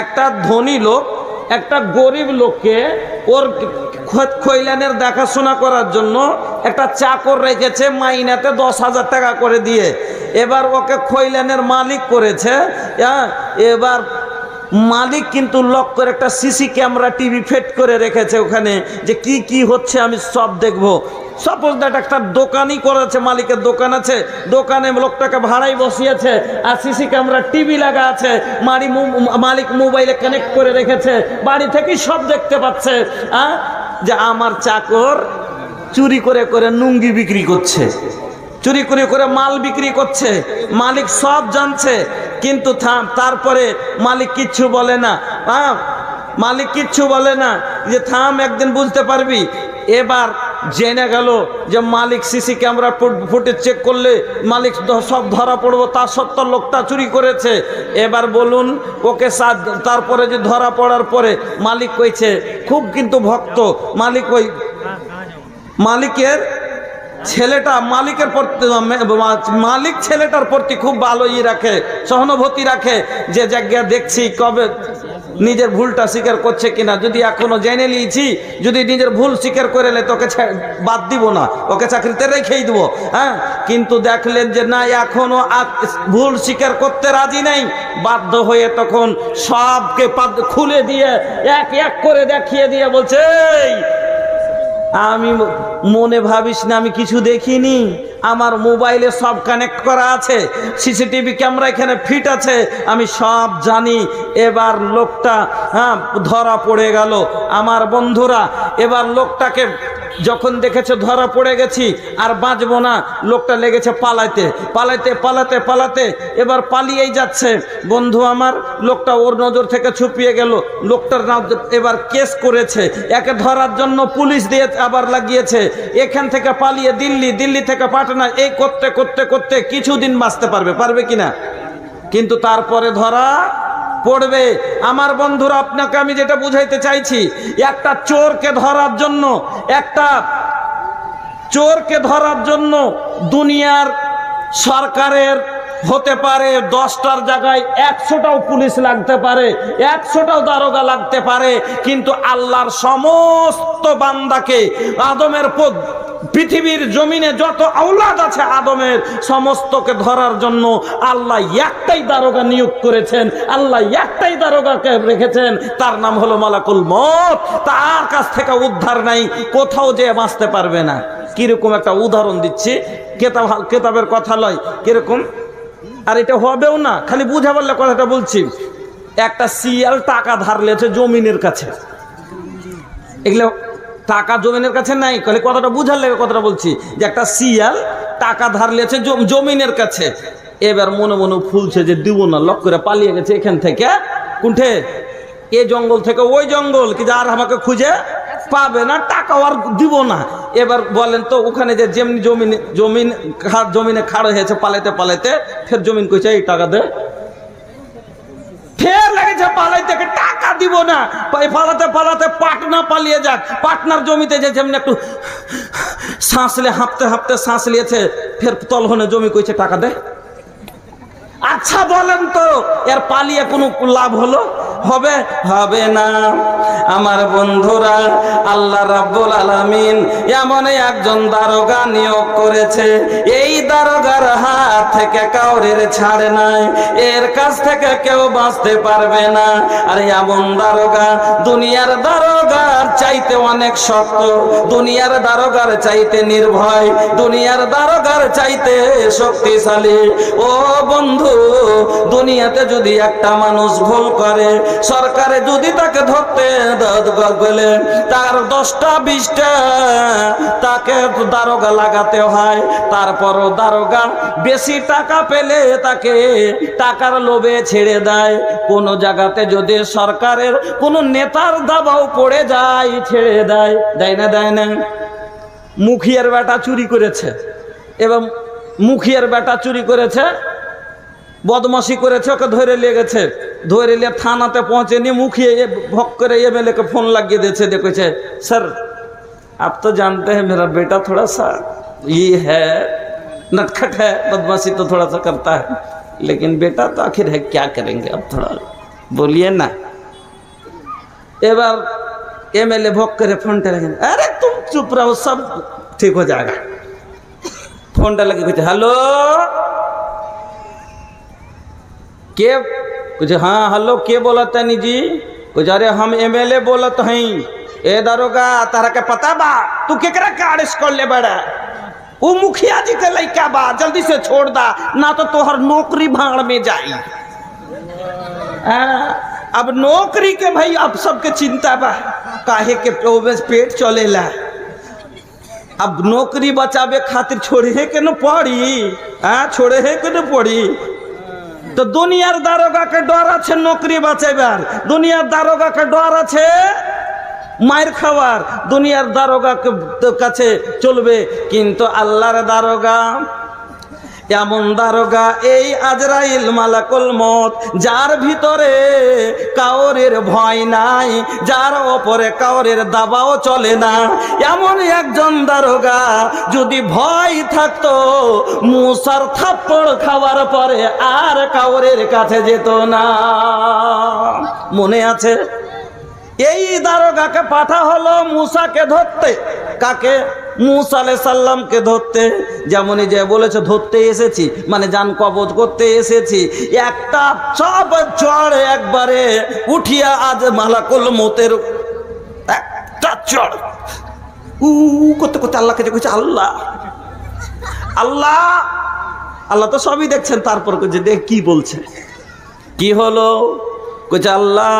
একটা ধনী লোক একটা গরিব লোককে ওর খৈলানের দেখাশোনা করার জন্য একটা চাকর রেখেছে মাইনাতে 10,000 টাকা করে দিয়ে। এবার ওকে খৈলানের মালিক করেছে। এবার মালিক কিন্তু লক করে একটা সিসি ক্যামেরা টিভি ফিট করে রেখেছে ওখানে, যে কি কি হচ্ছে আমি সব দেখবো। সাপোজ দ্যাট একটা দোকানই করেছে, মালিকের দোকান আছে, দোকানে লোকটাকে ভাড়াই বসিয়েছে আর সিসি ক্যামেরা টিভি লাগা আছে, মালিক মোবাইলে কানেক্ট করে রেখেছে, বাড়ি থেকেই সব দেখতে পাচ্ছে যে আমার চাকর চুরি করে করে নুঙ্গি বিক্রি করছে, চুরি করে করে মাল বিক্রি করছে, মালিক সব জানছে। কিন্তু তারপরে মালিক কিচ্ছু বলে না, মালিক কিচ্ছু বলে না, যে থাম একদিন বুঝতে পারবি। এবার জেনে গেল যে মালিক সিসি ক্যামেরা ফুটেজ চেক করলে মালিক সব ধরা পড়বো, তার সত্ত্বেও লোকটা চুরি করেছে। এবার বলুন ওকে তারপরে যে ধরা পড়ার পরে মালিক কইছে, খুব কিন্তু ভক্ত মালিক, ওই মালিকের ছেলেটা মালিকের প্রতি, মালিক ছেলেটার প্রতি খুব ভালো রাখে, সহানুভূতি রাখে, যে জায়গা দেখছি কবে নিজের ভুলটা স্বীকার করছে কিনা। যদি এখনো জেনে নিয়েছি, যদি নিজের ভুল স্বীকার করে নে তোকে বাদ দিব না, ওকে চাকরিতে রেখেই দেবো। কিন্তু দেখলেন যে না, এখনো ভুল স্বীকার করতে রাজি নেই, বাধ্য হয়ে তখন সবকে খুলে দিয়ে এক এক করে দেখিয়ে দিয়ে বলছে, আমি মনে ভাবিস না আমি কিছু দেখিনি, আমার মোবাইলে সব কানেক্ট করা আছে, সিসিটিভি ক্যামেরা এখানে ফিট আছে, আমি সব জানি। এবার লোকটা ধরা পড়ে গেল। আমার বন্ধুরা, এবার লোকটাকে যখন দেখেছে ধরা পড়ে গেছি আর বাঁচবো না, লোকটা লেগেছে পালাইতে পালাইতে পালাতে পালাতে, এবার পালিয়েই যাচ্ছে। বন্ধু আমার, লোকটা ওর নজর থেকে ছুপিয়ে গেল, লোকটার এবার কেস করেছে, একে ধরার জন্য পুলিশ দিয়ে আবার লাগিয়েছে, এখান থেকে পালিয়ে দিল্লি, দিল্লি থেকে পাটনা, এই করতে করতে করতে কিছুদিন বাঁচতে পারবে কিনা, কিন্তু তারপরে ধরা পড়বে। আমার বন্ধুরা, আপনাকে আমি যেটা বুঝাইতে চাইছি, একটা চোরকে ধরার জন্য, একটা চোরকে ধরার জন্য দুনিয়ার সরকারের হতে পারে 10টার জায়গায় 100টাও পুলিশ লাগতে পারে, 100টাও দারোগা লাগতে পারে, কিন্তু আল্লাহর সমস্ত বান্দাকে, আদমের পৃথিবীর জমিনে যত আওলাদ আছে আদমের, সমস্তকে ধরার জন্য আল্লাহ একটাই দারোগা নিয়োগ করেছেন, আল্লাহ একটাই দারোগাকে রেখেছেন, তার নাম হলো মালাকুল মউত। তার কাছ থেকে উদ্ধার নাই, কোথাও যে বাঁচতে পারবে না। কিরকম একটা উদাহরণ দিচ্ছি, কেতাবের কথা লয়, কিরকম, আর এটা হবেও না, খালি বুঝা বললে কথাটা বলছি। একটা শিয়াল টাকা ধার লেছে জমিনের কাছে, এগুলো টাকা জমিনের কাছে নাই, খালি কথাটা বুঝার লেগে কথাটা বলছি, যে একটা শিয়াল টাকা ধার লেছে জমিনের কাছে। এবার মনে মনে ফুলছে যে দিব না, লক করে পালিয়ে গেছে এখান থেকে, কোনঠে, এ জঙ্গল থেকে ওই জঙ্গল, কি আর আমাকে খুঁজে পাবে না, টাকা আর দিব না। এবার বলেন তো, ওখানে যে যেমনি জমিনে খাড়ো হয়েছে পালাইতে পালাইতে, ফের জমিন কইছে এই টাকা দে, ফের লেগেছে পালাইতে, টাকা দিব না, পালাতে পালাতে পাটনা পালিয়ে যাক, পাটনার জমিতে যে যেমনি একটু শ্বাসলে হাঁপতে হাঁপতে শ্বাস নিয়েছে, ফের তলহনে জমি কইছে টাকা দে। আচ্ছা বলেন তো, এর পালিয়ে কোনো লাভ হলো? হবে না। আমার বন্ধুরা, আল্লাহ রাব্বুল আলামিন এমন একজন দারোগা নিয়োগ করেছে, এই দারোগার হাত থেকে কাউরের ছাড়ে নাই, এর কাছ থেকে কেউ বাঁচতে পারবে না। আর এমন দারোগা দুনিয়ার দারোগার চাইতে অনেক শক্ত, দুনিয়ার দারোগার চাইতে নির্ভয়, দুনিয়ার দারোগার চাইতে শক্তিশালী। ও বন্ধু, দুনিয়াতে যদি একটা মানুষ ভুল করে, সরকারে যদি তাকে ধরতে গেলে তার 10টা 20টা তাকে দারোগা লাগাতে হয়, তারপরও দারোগা বেশি টাকা পেলে তাকে টাকার লোভে ছেড়ে দেয়। কোন জায়গাতে যদি সরকারের কোন নেতার দাবাও পড়ে যায়, ছেড়ে দেয়, দেয় না। মুখিয়ার বেটা চুরি করেছে, এবং মুখিয়ার বেটা চুরি করেছে, বদমাশি করেছে, ওকে ধরে লেগেছে, ধরে নিয়ে থানাতে পৌঁছে নিয়ে মুখিয়ে ভক করে एमएलए के फोन লাগিয়ে দিয়েছে, দেখেছে सर आप तो जानते हैं मेरा बेटा थोड़ा सा ये है, नटखट है, बदमाशी तो थोड़ा सा करता है, लेकिन बेटा तो आखिर है, क्या करेंगे अब, थोड़ा बोलिए ना। एबार एमएलए भोग करे फोन टा लगे, अरे तुम चुप रहो सब ठीक हो जाएगा। फोन टा लगे कुछ हेलो के कुछ, हाँ हेलो के बोला तनी जी? कुछ अरे हम एमएलए बोलत हई। ए दारोगा तारा के पता बा तू केकरा के अरेस्ट कर ले बड़ा? वो मुखिया जी के लइका बा, जल्दी से छोड़ दा ना तो तोहर नौकरी भाड़ में जाई। अब नौकरी के भाई अब सबके चिंता बा, काहे के पेट चलेला। अब नौकरी बचावे खातिर छोड़े के न पड़ी, छोड़े के न पड़ी। तो दुनियार दारोगा के डर আছে नौकरी বাঁচাইবার, দুনিয়ার দারোগা के डर আছে মায়ের খাওয়ার, দুনিয়ার দারোগা কাছে চলবে। কিন্তু আল্লাহর দারোগা এমন দারোগা এই আজরাইল মালাকুল মত, যার ভিতরে কাউরের ভয় নাই, যার ওপরে কাউরের দাবাও চলে না, এমন একজন দারোগা। যদি ভয় থাকতো মুসার থাপ্পড় খাওয়ার পরে আর কাউরের কাছে যেত না। মনে আছে? এই দারোগাকে পাঠা হলো মুসাকে ধরতে। কাকে? মুসা আলাইহিস সালামকে ধরতে। যেমনই যে বলেছে ধরতে এসেছি মানে জান কবজ করতে এসেছি। একটা সব চড় একবারে উঠিয়া আজ মালাকুল মতের একটা চড় করতে করতে আল্লাহকে যে কইছে আল্লাহ আল্লাহ আল্লাহ তো সবই দেখছেন, তারপর যে দেখ কি বলছে। কি হলো? কইছে আল্লাহ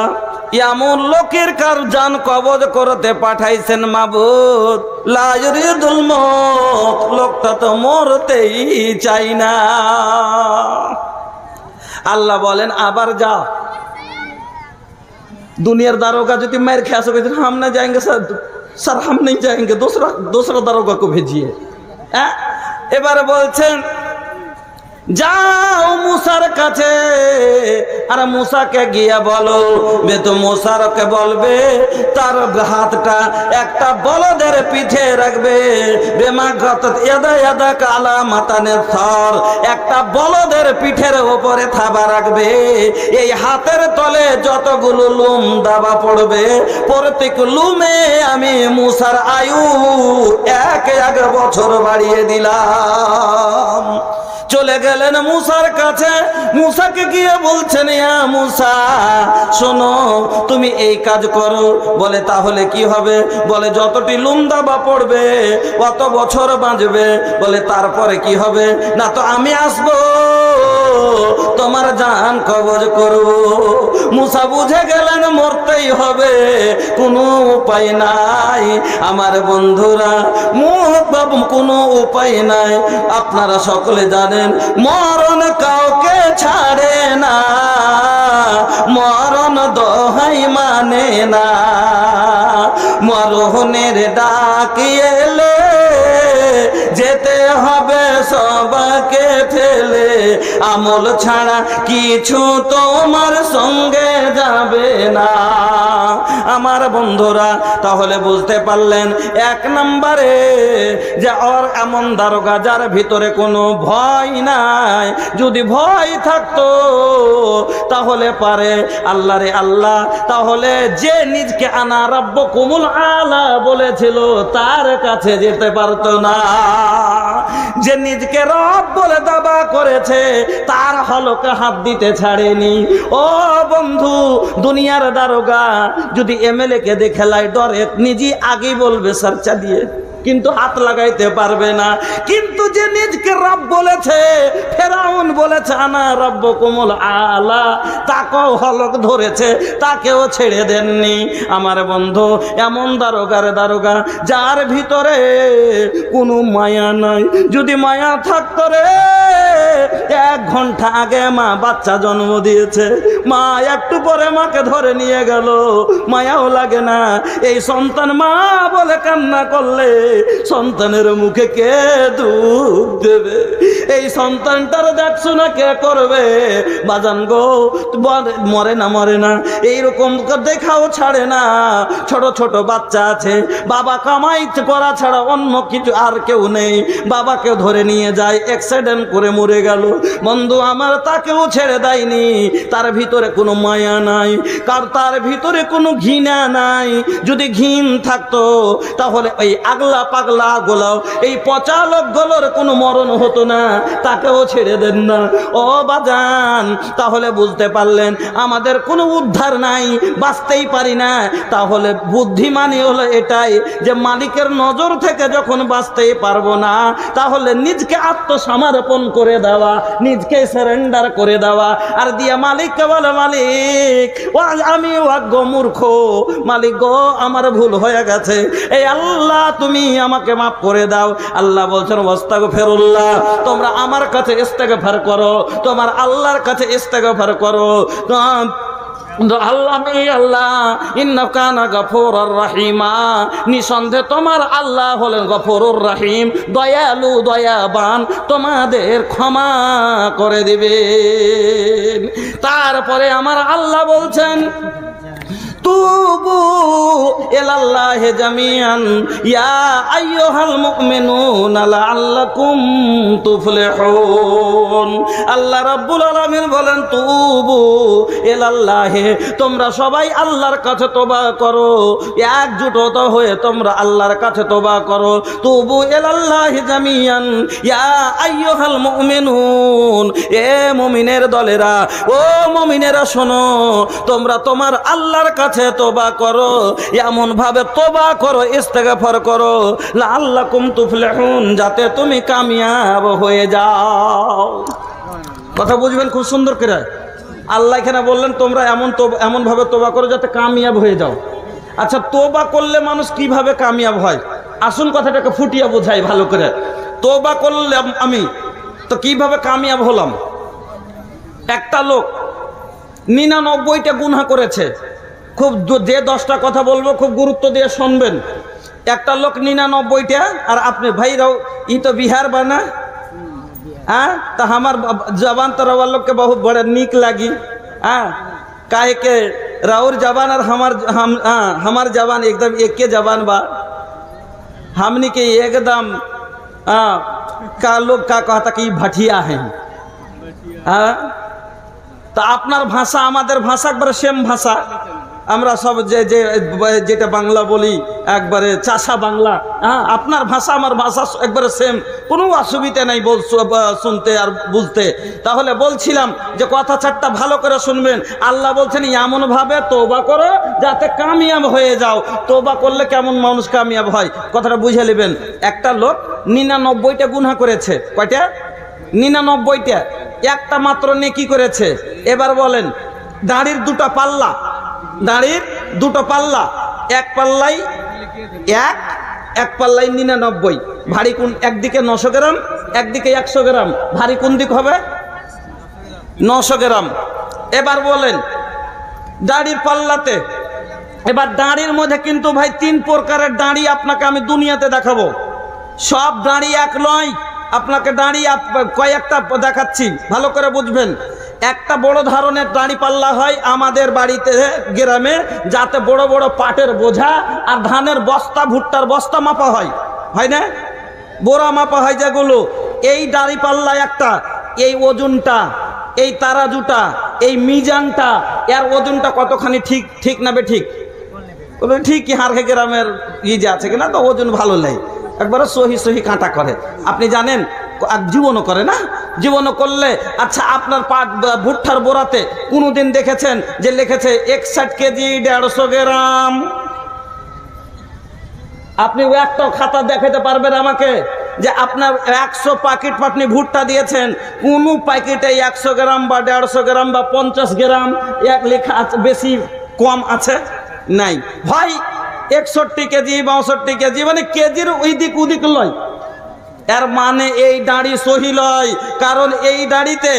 এমন লোকের কার জান কবজ করতে পাঠাইছেন মাবুদ, লা ইউরিদুল মউত, লোকটা তো মরতেই চাই না। আল্লাহ বলেন আবার যাও। दुनियार दारोगा जो मार खा सके हम ना जाएंगे सर हम नहीं जाएंगे, दूसरा दारोगा को भेजिए। এবারে বলছেন যাও মুসার কাছে, আর মুসাকে গিয়া বলো বে তো মুসারকে বলবে তার হাতটা একটা বলদের পিঠে রাখবে, বেমাগত ইয়াদা ইয়াদা কালা মাতানে থর, একটা বলদের পিঠের উপরে থাবা রাখবে। এই হাতের তলে যতগুলো লুম দাবা পড়বে, প্রত্যেক লুমে আমি মুসার আয়ু 1 বছর বাড়িয়ে দিলাম। চলে গেলেন মুসার কাছে। মুসাকে গিয়ে বলছেন ইয়া মুসা শোনো তুমি এই কাজ করো। বলে তাহলে কি হবে? বলে যতটি লুমদাবা পড়বে অত বছর বাঁচবে। বলে তারপরে কি হবে? না তো আমি আসবো তোমার জান কবজ করব। মুসা বুঝে গেলেন মরতেই হবে, কোনো উপায় নাই। আমার বন্ধুরা কোনো উপায় নাই। আপনারা সকলে জানেন মরণ কাউকে ছাড়ে না, মরণ দোহাই মানে না। মরণের ডাক এলে যেতে হবে সবাকে ফেলে, আমল ছাড়া কিছু তোমার সঙ্গে যাবে না। আমার বন্ধুরা তাহলে বুঝতে পারলেন 1 নম্বরে যে ওর এমন দারোগা যার ভিতরে কোনো ভয় নাই। যদি ভয় থাকতো তাহলে পারে আল্লাহ রে আল্লাহ, তাহলে যে নিজকে আনা রাব্বুকুমুল আলা বলেছিল তার কাছে যেতে পারতো না। যে নিজকে রব বলে দাবা করেছে তার হলকে হাত দিতে ছাড়েনি। ও বন্ধু দুনিয়ার দারোগা যদি এমএলএ কে দেখে লাই ডরে নিজে আগেই বলবে সারচা দিয়ে, কিন্তু হাত লাগাইতে পারবে না। কিন্তু যে নিজকে রব বলেছে, ফেরাউন বলেছে আনা রাব্বুকুমুল আলা, তাকেও হলক ধরেছে, তাকেও ছেড়ে দেননি। আমার বন্ধু এমন দারোগার দারোগা যার ভিতরে কোনো মায়া নাই। যদি মায়া থাকতো রে 1 ঘন্টা আগে মা বাচ্চা জন্ম দিয়েছে, মা একটু পরে মাকে ধরে নিয়ে গেল, মায়াও লাগে না। এই সন্তান মা বলে কান্না করলে সন্তানের মুখে কে দুধ দেবে? এই সন্তানটার দেখছো না কে করবে? বাজান গো মরে না মরে না এইরকম দেখাও ছাড়ে না। ছোট ছোট বাচ্চা আছে, বাবা কামাই করা ছাড়া অন্য কিছু আর কেউ নেই, বাবাকে ধরে নিয়ে যায়, অ্যাক্সিডেন্ট করে মরে গেল। বন্ধু আমার তাকেও ছেড়ে দেয়নি, তার ভিতরে কোনো মায়া নাই, তার ভিতরে কোনো ঘৃণা নাই। যদি ঘৃণ থাকতো তাহলে এই আগলা পাগলা গোলাও এই পচা লোকগুলোর কোনো মরণ হতো না, তাকেও ছেড়ে দেন না। ও বাজান, তাহলে বুঝতে পারলেন আমাদের কোনো উদ্ধার নাই, বাঁচতেই পারি না। তাহলে বুদ্ধিমানই হলো এটাই যে মালিকের নজর থেকে যখন বাঁচতেই পারবো না, তাহলে নিজকে আত্মসমর্পণ করে দেওয়া, নিজকে সারেন্ডার করে দেওয়া, আর দিয়া মালিককে বলে, মালিক আমি অজ্ঞ মূর্খ, মালিক গো আমার ভুল হয়ে গেছে, এই আল্লাহ তুমি আমাকে মাফ করে দাও। আল্লাহ বলছেন আস্তাগফিরুল্লাহ, তোমরা আমার কাছে ইস্তেগফার করো, তোমার আল্লাহর কাছে ইস্তেগফার করো। নিঃসন্দেহে তোমার আল্লাহ হলেন গফুরুর রহিম, দয়ালু দয়াবান, তোমাদের ক্ষমা করে দিবেন। তারপরে আমার আল্লাহ বলছেন তুবু ইলাল্লাহি জামিআন ইয়া আইয়ুহাল মুমিনুনা লাআল্লাকুম তুফলিহুন। আল্লাহ রাব্বুল আলামিন বলেন তুবু ইলাল্লাহি, তোমরা সবাই আল্লাহর কাছে তওবা করো, একজোট হয়ে তোমরা আল্লাহর কাছে তওবা করো। তুবু ইলাল্লাহি জামিআন ইয়া আইয়ুহাল মুমিনুন, এ মুমিনের দলেরা, ও মুমিনেরা শোনো, তোমরা তোমার আল্লাহর কাছে তওবা করো, এমন ভাবে তওবা করো, ইস্তেগফার করো, লাআল্লাকুম তুফলিহুন, যাতে তুমি কামিয়াব হয়ে যাও। কথা বুঝবেন খুব সুন্দর করে। আল্লাহ এখানে বললেন তোমরা এমন ভাবে তওবা করো যাতে কামিয়াব হয়ে যাও। আচ্ছা, তওবা করলে মানুষ কিভাবে কামিয়াব হয়? আসুন কথাটাকে ফুটিয়ে বোঝাই ভালো করে। তওবা করলে আমি তো কিভাবে কামিয়াব হলাম? একটা লোক 99টা গুনাহ করেছে। খুব যে 10টা কথা বলবো খুব গুরুত্ব দিয়ে শুনবেন। একটা লোক 99টা, আর আপনি ভাইরাও ই তো বিহার বানা, हाँ तो हमार जबान तो रवा लोग के बहुत बड़े नीक लगी। हाँ काहे के राउर जबान और हमार जबान एकदम एक के जबान बा। हमनी के एकदम का लोग का कहता कि भटिया है। हाँ तो अपनार भाषा हमारे भाषा एक बार सेम भाषा, আমরা সব যেটা বাংলা বলি একবারে চাষা বাংলা। হ্যাঁ, আপনার ভাষা আমার ভাষা একবারে সেম, কোনো অসুবিধা নাই শুনতে আর বুঝতে। তাহলে বলছিলাম যে কথা চারটা ভালো করে শুনবেন। আল্লাহ বলছেন এমনভাবে তওবা করো যাতে কামিয়াব হয়ে যাও। তওবা করলে কেমন মানুষ কামিয়াব হয় কথাটা বুঝে নেবেন। একটা লোক 99টা গুনাহ করেছে। কয়টা? 99টা। একটা মাত্র নেকি করেছে। এবার বলেন দাড়ির দুটো পাল্লা, দাড়ির দুটো পাল্লা, এক পাল্লাই এক পাল্লাই 99, ভারী কোন একদিকে 900 গ্রাম, একদিকে 100 গ্রাম, ভারী কোন দিক হবে? 900 গ্রাম। এবার বলেন দাড়ির পাল্লাতে, এবার দাড়ির মধ্যে কিন্তু ভাই 3 প্রকারের দাড়ি আপনাকে আমি দুনিয়াতে দেখাবো। সব দাড়ি এক নয়, আপনাকে দাড়ি কয়েকটা দেখাচ্ছি, ভালো করে বুঝবেন। একটা বড় ধরনের দাড়ি পাল্লা হয় আমাদের বাড়িতে গ্রামে, যাতে বড় বড় পাটের বোঝা আর ধানের বস্তা, ভুট্টার বস্তা মাপা হয়, হয় না? বোরা মাপা হয় যেগুলো, এই দাড়ি পাল্লা একটা, এই ওজনটা, এই তারাজুটা, এই মিজানটা, এর ওজনটা কতখানি ঠিক না বে ঠিক? ঠিকই হারখে গ্রামের যে আছে কিনা, তো ওজন ভালো নেই, একবারে সহি কাঁটা করে। আপনি জানেন জীবনও করে না? জীবনও করলে আচ্ছা, আপনার পাট ভুট্টার বোরাতে কোনোদিন দেখেছেন যে লিখেছে 61 কেজি 150 গ্রাম? আপনি একটাও খাতা দেখাতে পারবেন আমাকে যে আপনার 100 প্যাকেট আপনি ভুট্টা দিয়েছেন, কোন প্যাকেটে 100 গ্রাম বা 150 গ্রাম বা 50 গ্রাম এক লেখা আছে, বেশি কম আছে? নাই ভাই। 61 কেজি 62 কেজি, মানে কেজির ওইদিক ওদিক লয়। এর মানে এই দাড়ি সহি লয়, কারণ এই দাড়িতে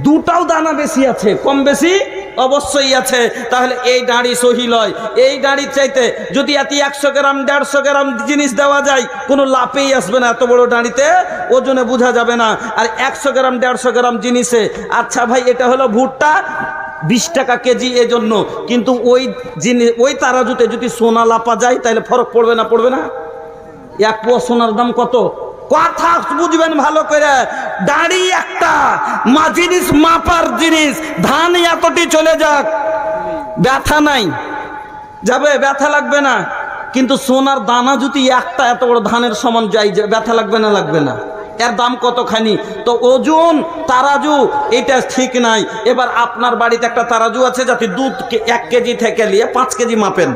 দুটাও দানা বেশি আছে, কম বেশি অবশ্যই আছে। তাহলে এই দাড়ি সহি লয়। এই দাড়ির চাইতে যদি 100 গ্রাম 150 গ্রাম জিনিস দেওয়া যায়, কোনো লাভেই আসবে না। এত বড় দাড়িতে ওজনে বোঝা যাবে না। আর 100 গ্রাম 150 গ্রাম জিনিসে, আচ্ছা ভাই এটা হলো ভুট্টা 20 টাকা কেজি, এজন্য কিন্তু ওই জিনিস ওই তারাজুতে যদি সোনা লাপা যায় তাহলে ফরক পড়বে না? পড়বে না? 1 পোয়া সোনার দাম কত? কথা বুঝবেন ভালো করে। দাড়ি একটা জিনিস মাপার জিনিস, ধান এতটি চলে যাক, ব্যথা নাই, যাবে, ব্যথা লাগবে না। কিন্তু সোনার দানা যদি একটা এত বড় ধানের সমান যাই, ব্যথা লাগবে না? লাগবে না। এর দাম কতখানি? তো ওজন তারাজু এটা ঠিক নাই। এবার আপনার বাড়িতে একটা তারাজু আছে যাতে দুধ 1 কেজি থেকে নিয়ে 5 কেজি মাপেন,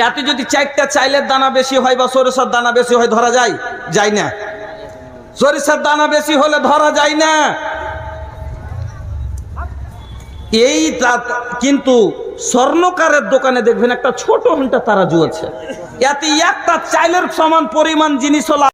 এতে যদি 4টা চাইলের দানা বেশি হয় বা সরিষার দানা বেশি হয়, ধরা যায়? যায় না। সরিষার দানা বেশি হলে ধরা যায় না। এই কিন্তু স্বর্ণকারের দোকানে দেখবেন একটা ছোট একটা তারাজু আছে, এতে একটা চাইলের সমান পরিমাণ জিনিস হলো